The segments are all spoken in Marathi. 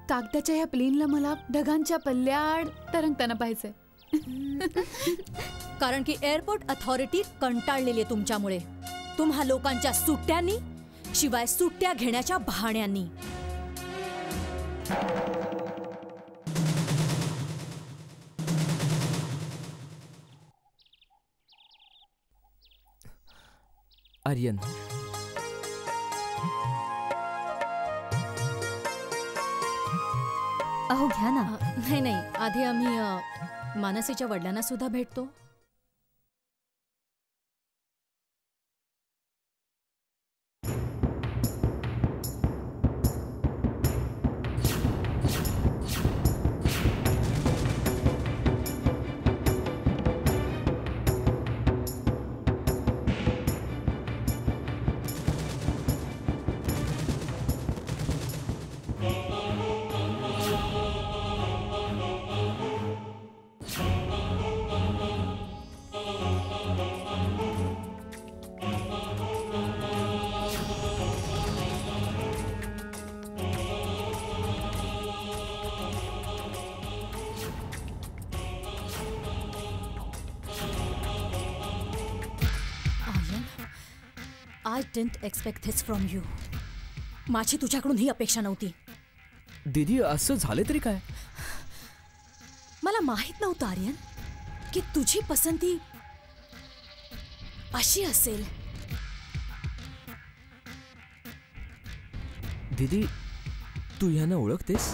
कागदाच्या या प्लेनला मला ढगांच्या पल्ल्याड तरंगताना पाहायचंय. कारण की एअरपोर्ट अथॉरिटी कंटाळलेली आहे तुमच्यामुळे, तुम्हा लोकांच्या सुट्ट्यांनी, शिवाय सुट्ट्या घेण्याच्या बहाण्यांनी. आर्यन, अहो घ्या ना. नाही नाही, आधी आम्ही मानसीच्या वडिलांना सुद्धा भेटतो. I didn't expect this from you. माझी तुझ्याकडून ही अपेक्षा नव्हती. दीदी, असं झालं तरी काय? मला माहित नव्हतं आर्यन की तुझी पसंती अशी असेल. दीदी, तू यांना ओळखतेस?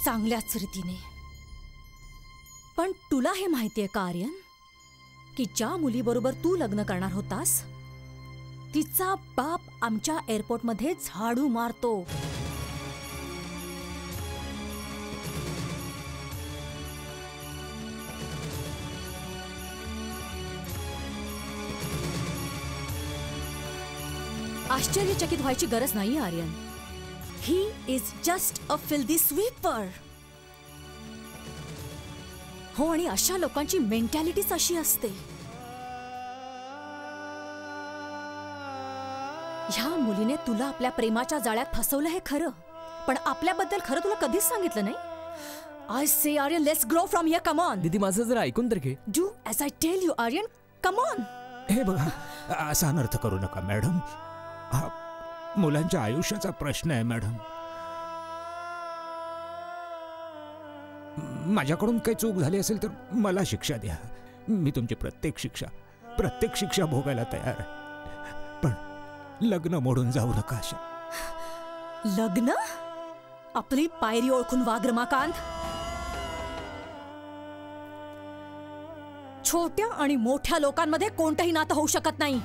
चांगल्याच रीतीने. पण तुला हे माहितीये का आर्यन की ज्या मुलीबरोबर तू लग्न करणार होतास तिचा बाप आमच्या एअरपोर्टमध्ये झाडू मारतो. आश्चर्यचकित व्हायची गरज नाही Aryan. He is just a filthy sweeper. हो, आणि अशा लोकांची मेंटॅलिटीच अशी असते. ह्या मुलीने तुला आपल्या प्रेमाच्या जाळ्यात फसवलं हे खरं, पण आपल्याबद्दल खरं तुला कधीच सांगितलं नाही. I say Aryan, let's grow from here. Come on didi, माझं जरा ऐकून तर घे. Do as I tell you Aryan. Come on. हे बघा, असा अनर्थ करू नका मॅडम. हा मुलांच्या आयुष्याचा प्रश्न आहे मॅडम. माझ्याकडून काही चूक झाली असेल तर मला शिक्षा द्या. मी तुमची प्रत्येक शिक्षा भोगायला तयार आहे. पण लग्न मोडून जाऊ नका. अशा लग्न? आपली पायरी ओळखून वाग रमाकांत. छोट्या आणि मोठ्या लोकांमध्ये कोणतंही नातं होऊ शकत नाही.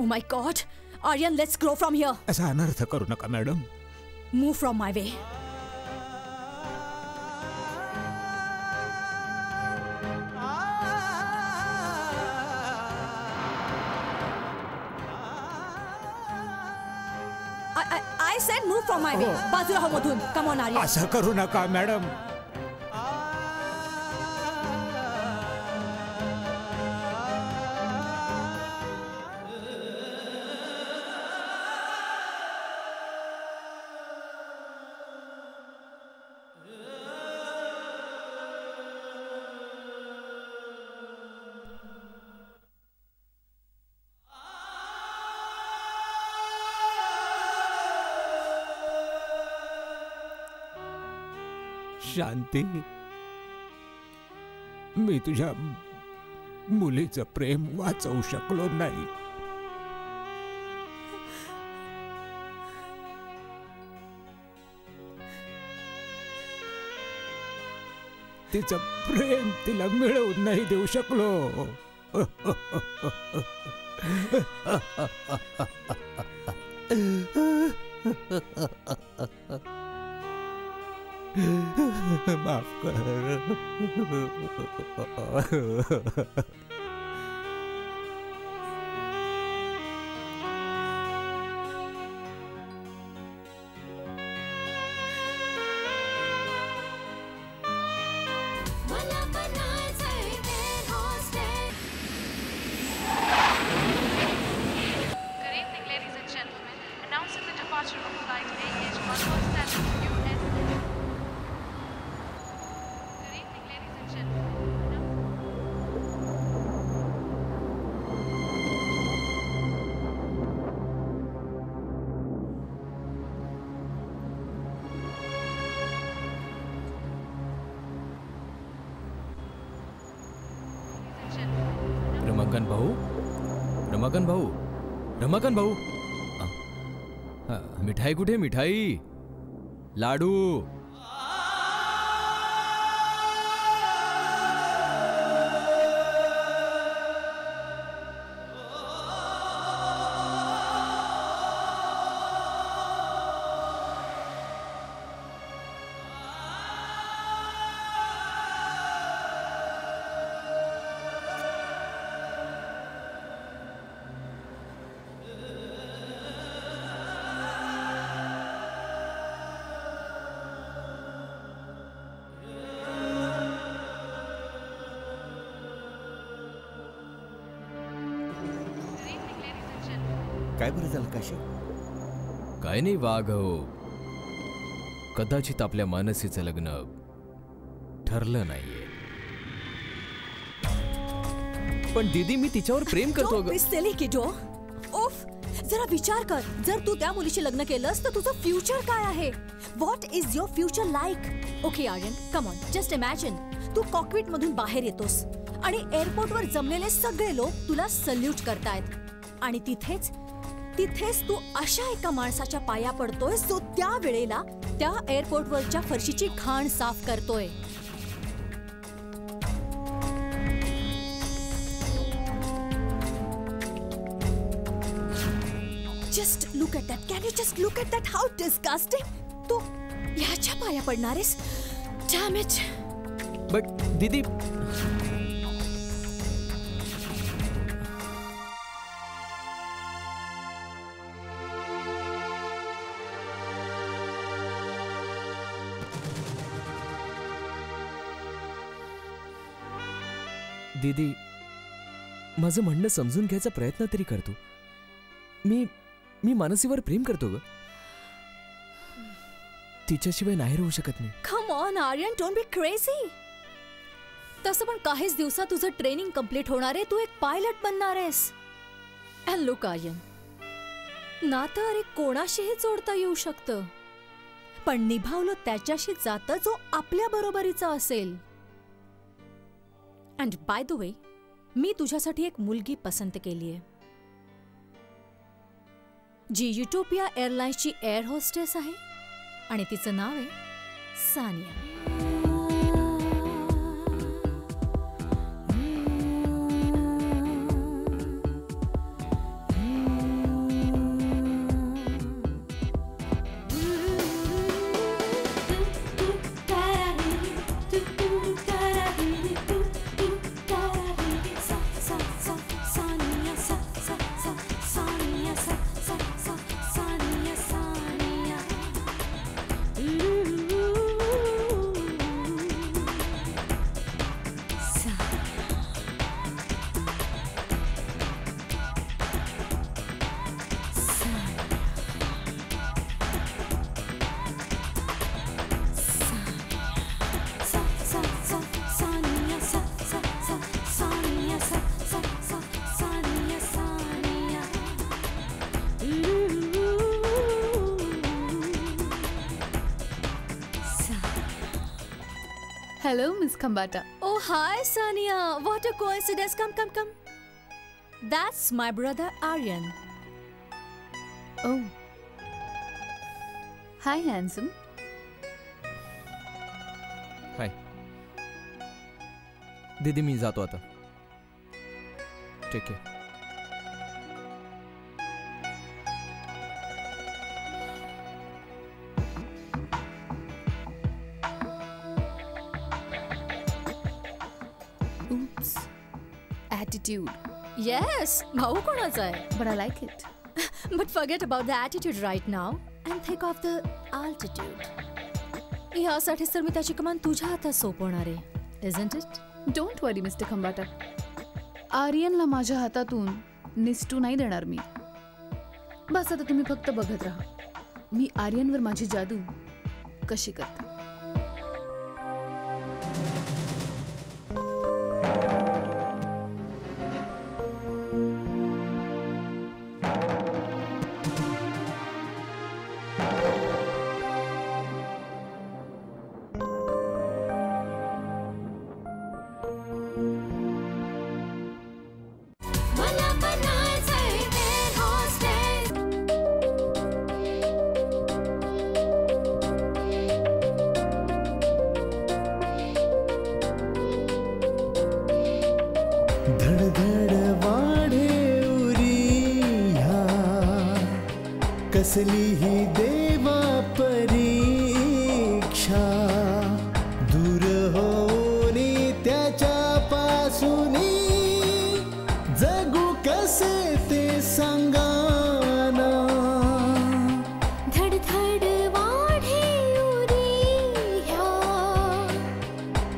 Oh my God, Aryan, let's grow from here. असा अनर्थ करू नका madam. Move from my way. I said move from my way. बाजूला हो मधून. Come on Aryan. असं करू नका मॅडम. शांती, मी तुझ्या मुलीचं प्रेम वाचवू शकलो नाही. तिचं प्रेम तिला मिळवून नाही देऊ शकलो. माफ कर. रमाकांत भाऊ, रमाकांत भाऊ, रमाकांत भाऊ, मिठाई कुठे? मिठाई, लाडू. काय बरं झालं काशी? काय नाही वाघ हो, कदाचित आपल्या मानसीचं लग्न ठरलं नाहीये. पण दीदी, मी तिच्यावर प्रेम करतो. Don't be silly, kiddo. उफ, जरा विचार कर. जर तू त्या मुलीशी लग्न केलंस तर तुझं फ्युचर काय आहे? What is your future like? Okay Aryan, come on, just imagine. तू कॉकपिट मधून बाहेर येतोस आणि एअरपोर्टवर जमलेले सगळे लोक तुला सल्यूट करतायत आणि तिथेच तू अशा एका माणसाच्या पाया पडतोय जो त्या वेळेला त्या एअरपोर्टवरच्या फरशीची घाण साफ करतोय. Just look at that. Can you just look at that? How disgusting. तू ह्याच्या पाया पडणारेस? Damn it. बट दीदी, दीदी, माझं म्हणणं समजून घ्यायचा प्रयत्न तरी करतो. मी मानसीवर प्रेम करतो ग. तिच्याशिवाय नाही राहू शकत मी. Come on, Aryan, don't be crazy. तसं पण काहीच दिवसात तुझं ट्रेनिंग कंप्लीट होणार आहे. तू एक पायलट बनणार आहेस. And look, Aryan, नातं अरे कोणाशीही जोडता येऊ शकतं, पण निभावलं त्याच्याशी जातं जो आपल्या बरोबरीचा असेल. अँड बाय द वे, मी तुझ्यासाठी एक मुलगी पसंत केली आहे, जी युटोपिया एअरलाइन्सची एअर होस्टेस आहे आणि तिचं नाव आहे Sania. Hello, Miss Khambata. Oh, hi, Sania. What a coincidence. Come. That's my brother Aryan. Oh. Hi, handsome. हाय दीदी, मी जातो आता. Take care. Oops. Attitude. Yes, भाऊ कोणाचा आहे? But I like it. But forget about the attitude right now and think of the altitude. यासाठीच तर मी त्याची कमान तुझ्या हातात सोपवणार आहे, isn't it? Don't worry, Mr. Khambata. आर्यनला माझ्या हातातून निसटू नाही देणार मी. बस आता तुम्ही फक्त बघत राहा मी आर्यनवर माझी जादू कशी करते. कसली ही देवा परीक्षा दूर होणे त्याच्या पासूनी जगू कसे ते सांगाना धडधड वाढे उरिया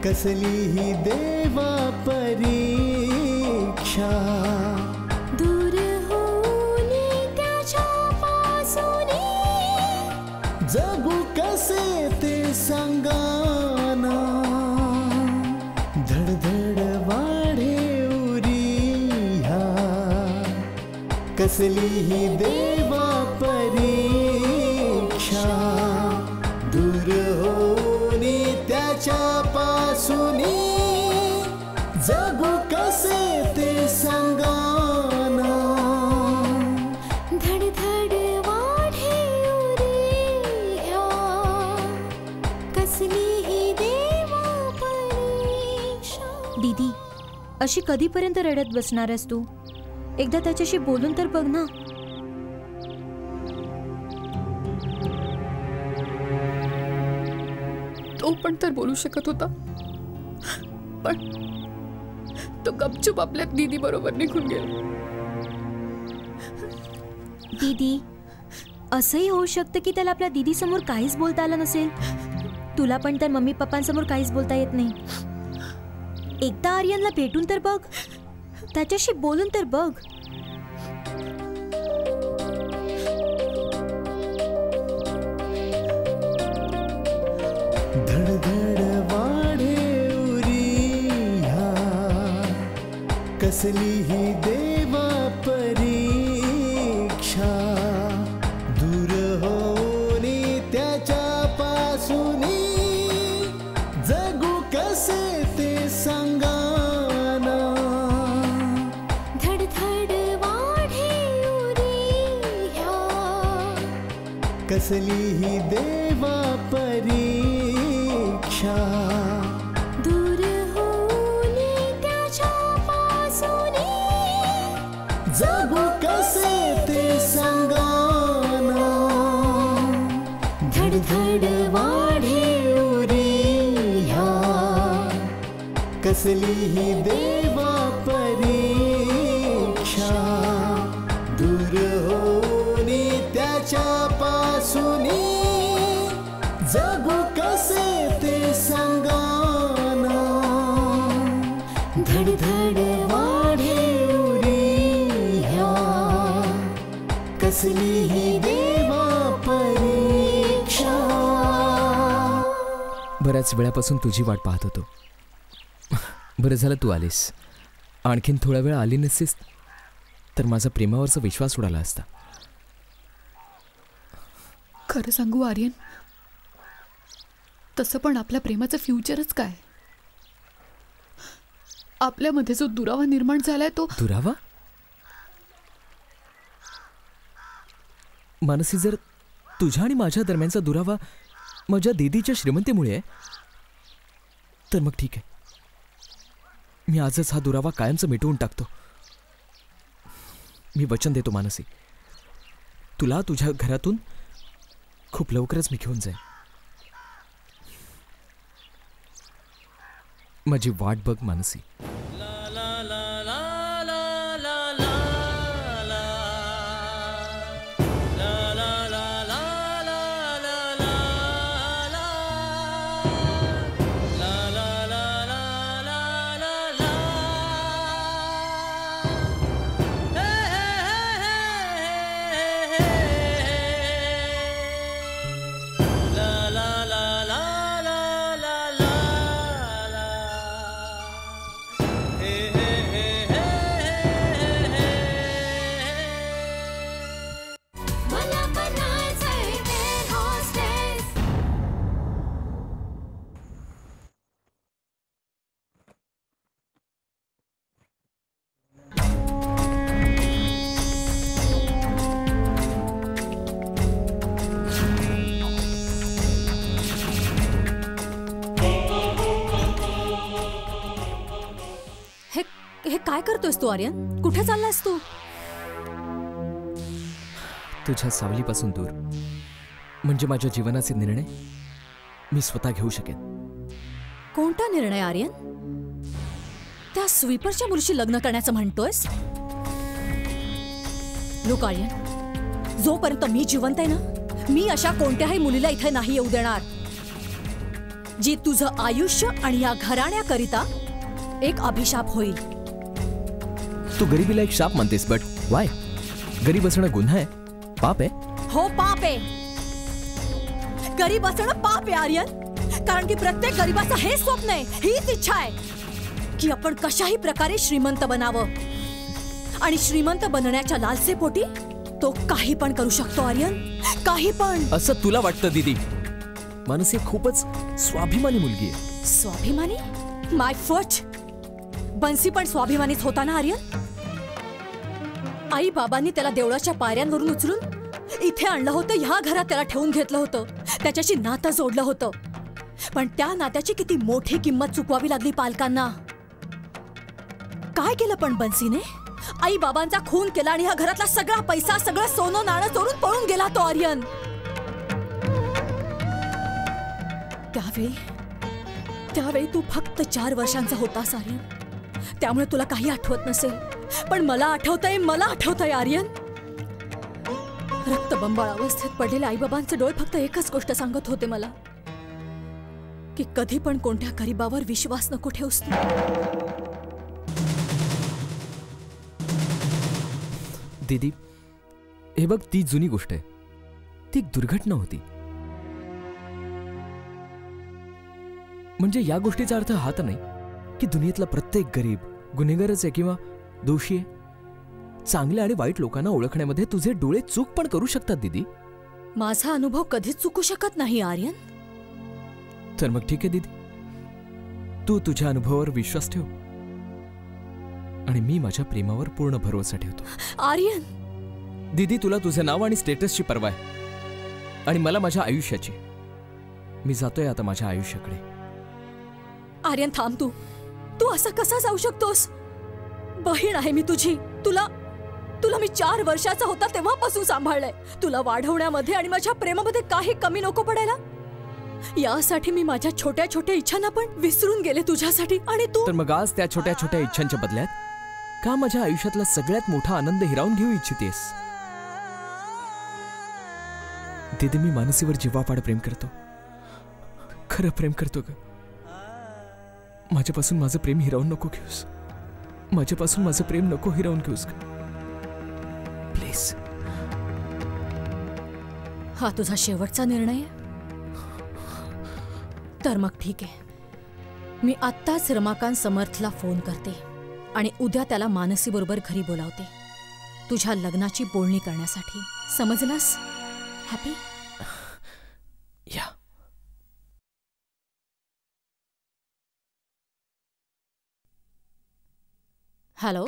कसली ही देवा परीक्षा जगू कसे ते सांगाना धडधड वाढे उरिया कसली ही देवा परीक्षा दूर होणे त्याच्या पासूनी जगू कसे ते सांगाना धडधड वाढे उरिया कसली ही देवा परीक्षा. दीदी, अशी कधीपर्यंत रडत बसणार आहेस तू? एकदा त्याच्याशी बोलून तर बघ ना. तो पण तर बोलू शकत होता पण तो गपचूप आपल्या दीदी बरोबर निघून गेला. दीदी, असंही होऊ शकतं की त्याला आपल्या दीदी समोर काहीच बोलता आलं नसेल. तुला पण तर मम्मी पप्पांसमोर काहीच बोलता येत नाही. एकदा आर्यनला भेटून तर बघ, त्याच्याशी बोलून तर बघ. धडधड वाढे उरिया कसली ही देवा परीक्षा दूर होणे त्याच्या पासूनी जगू कसे ते सांगाना धडधड वाढे उरिया कसली ही देवा परीक्षा दूर होणे त्याच्या पासूनी जगू कसे ते सांगाना धडधड वाढे उरिया कसली ही देवा परीक्षा दूर होणे त्याच्या पासूनी जगू कसे ते सांगाना धडधड वाढे उरिया कसली ही देवा परीक्षा. बऱ्याच वेळापासून तुझी वाट पाहत होतो. बरं झालं तू आलीस. आणखीन थोडा वेळ आली नसतीस तर माझा प्रेमावरचा विश्वास उडाला असता. खरं सांगू आर्यन, तसं पण आपल्या प्रेमाचं फ्युचरच काय. आपल्यामध्ये जो दुरावा निर्माण झालाय तो दुरावा? मानसी, जर तुझ्या आणि माझ्या दरम्यानचा दुरावा माझ्या दीदीच्या श्रीमंतीमुळे आहे तर मग ठीक आहे. मी आजच हा दुरावा कायमचा मिटवून टाकतो. मी वचन देतो मानसी, तुला तुझ्या घरातून खूप लवकरच मी घेऊन जाईन. माझी वाट बघ मानसी. मला बनायचंय एअर होस्टेस. हे हे काय करतोयस तू आर्यन? कुठे चाललायस तू? तुझ्या सावलीपासून दूर, म्हणजे माझ्या जीवनाचे निर्णय मी स्वतः घेऊ शकेन. कोणता निर्णय आर्यन? त्या स्वीपरच्या मुलीशी लग्न करण्याचं म्हणतोयस? लोक आर्यन, जोपर्यंत मी जिवंत आहे ना, मी अशा कोणत्याही मुलीला इथे नाही येऊ देणार जी तुझं आयुष्य आणि या घराण्याकरिता एक अभिशाप होईल. तू गरिबीला एक शाप मानतेस, बट वाय? गरीब असणं गुन्हा आहे, पाप आहे. हो, पाप आहे. गरीब असणं पाप आहे आर्यन, कारण की प्रत्येक गरीबाचं हे स्वप्न आहे, हीच इच्छा आहे की आपण कशाही प्रकारे श्रीमंत बनावं. आणि श्रीमंत बनण्याच्या लालसेपोटी तो काही पण करू शकतो आर्यन, काही पण. असं तुला वाटतं दीदी? मानसी खूपच स्वाभिमानी मुलगी आहे. स्वाभिमानी? माय फट. बन्सी पण स्वाभिमानीच होता ना आर्यन? आई बाबांनी त्याला देवळाच्या पायऱ्यांवरून उचलून इथे आणलं होतं, ह्या घरात त्याला ठेवून घेतलं होतं, त्याच्याशी नातं जोडलं होतं. पण त्या नात्याची किती मोठी किंमत चुकवावी लागली पालकांना. काय केलं पण बन्सीने? आई बाबांचा खून केला आणि ह्या घरातला सगळा पैसा, सगळं सोनं नाणं चोरून पळून गेला तो आर्यन. त्यावेळी तू फक्त 4 वर्षांचा होतास आर्यन, त्यामुळे तुला काही आठवत नसेल, पण मला आठवतंय आर्यन. रक्तबंबाळ अवस्थेत पडलेल्या आईबाबांचे डोळे फक्त एकच गोष्ट सांगत होते मला, की कधी पण कोणत्या गरीबावर विश्वास नको ठेवूस तू. दीदी, हे बघ, ती जुनी गोष्ट आहे, ती एक दुर्घटना होती. म्हणजे या गोष्टीचा अर्थ हा तर नाही की दुनियेतला प्रत्येक गरीब गुन्हेगारच आहे किंवा दोषी आहे. चांगल्या आणि वाईट लोकांना ओळखण्यामध्ये तुझे डोळे चूक पण करू शकतात दीदी. माझा अनुभव कधीच चुकू शकत नाही आर्यन. तर मग ठीक आहे दीदी, तू तुझ्या अनुभवावर विश्वास ठेव आणि मी माझ्या प्रेमावर पूर्ण भरोसा ठेवतो. आर्यन, दीदी, तुला तुझं नाव आणि स्टेटसची पर्वा आहे आणि मला माझ्या आयुष्याची. मी जातोय आता माझ्या आयुष्याकडे. आर्यन थांब. तू असं कसा जाऊ शकतोस? बहीण आहे मी तुझी. तुला मी 4 वर्षाचा होता तेव्हापासून सांभाळलंय. तुला वाढवण्यामध्ये आणि माझ्या प्रेमामध्ये काही कमी नको पडायला. यासाठी मी माझ्या छोट्या छोट्या इच्छांना पण विसरून गेले तुझ्यासाठी. आणि तू तर मग आज त्या छोट्या छोट्या इच्छांच्या बदल्यात का माझ्या आयुष्यातला सगळ्यात मोठा आनंद हिरावून घेऊ इच्छितेस? दीदी, मी मानसीवर जीवापाड प्रेम करतो, खरं प्रेम करतो ग. माझ्यापासून माझं प्रेम हिरावून नको घेऊस. माझ्यापासून माझं प्रेम नको हिरावून घेऊस प्लीज. हा तुझा शेवटचा निर्णय आहे? तर मग ठीक आहे. मी आत्ताच रमाकांत समर्थला फोन करते आणि उद्या त्याला मानसी बरोबर घरी बोलावते तुझ्या लग्नाची बोलणी करण्यासाठी. समजलास? हॅपी? या. हॅलो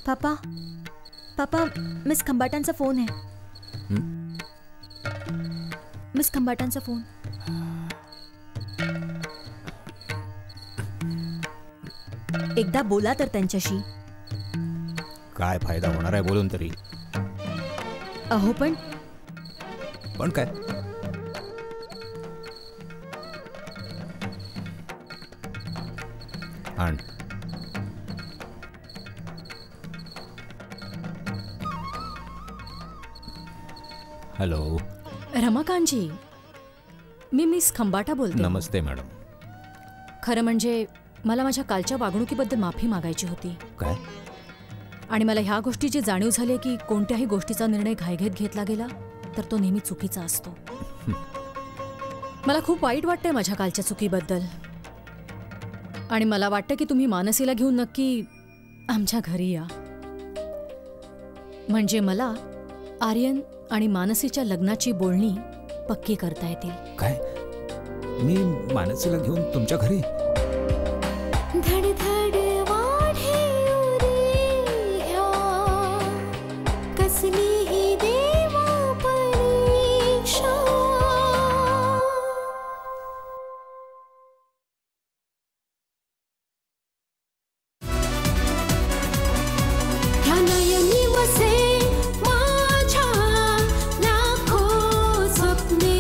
पापा पापा मिस खंबाटांचा फोन आहे. मिस खंबाटांचा फोन. एकदा बोला तर त्यांच्याशी. काय फायदा होणार आहे बोलून तरी? अहो पण काय? आण. हॅलो. रमाकांतजी, मी मिस खंबाटा बोलते. नमस्ते मॅडम. खरं म्हणजे मला माझ्या कालच्या वागणुकीबद्दल माफी मागायची होती. काय? आणि मला ह्या गोष्टीची जाणीव झाली की कोणत्याही गोष्टीचा निर्णय घाईघाईत घेतला गेला तर तो नेहमी चुकीचा असतो. मला खूप वाईट वाटतंय माझ्या कालच्या चुकीबद्दल. आणि मला वाटतं की तुम्ही मानसीला घेऊन नक्की आमच्या घरी या. म्हणजे मला आर्यन आणि मानसीच्या लग्नाची बोलणी पक्की करता येतील. काय? मी मानसीला घेऊन तुमच्या घरी? धड धड वाढे उरिया, कसली ही देवा परीक्षा. ह्या नयनी वसे माझ्या लाखो स्वप्ने.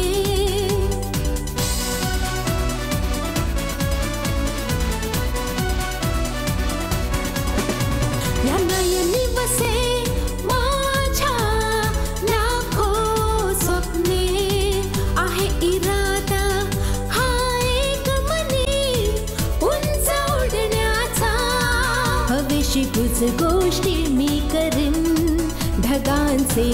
या नयनी वसे माझ्या लाखो स्वप्ने. आहे इरादा हा एक मनी उंच उडण्याचा. हवेशी कुछ गोष्टी मी करीन ढगांचे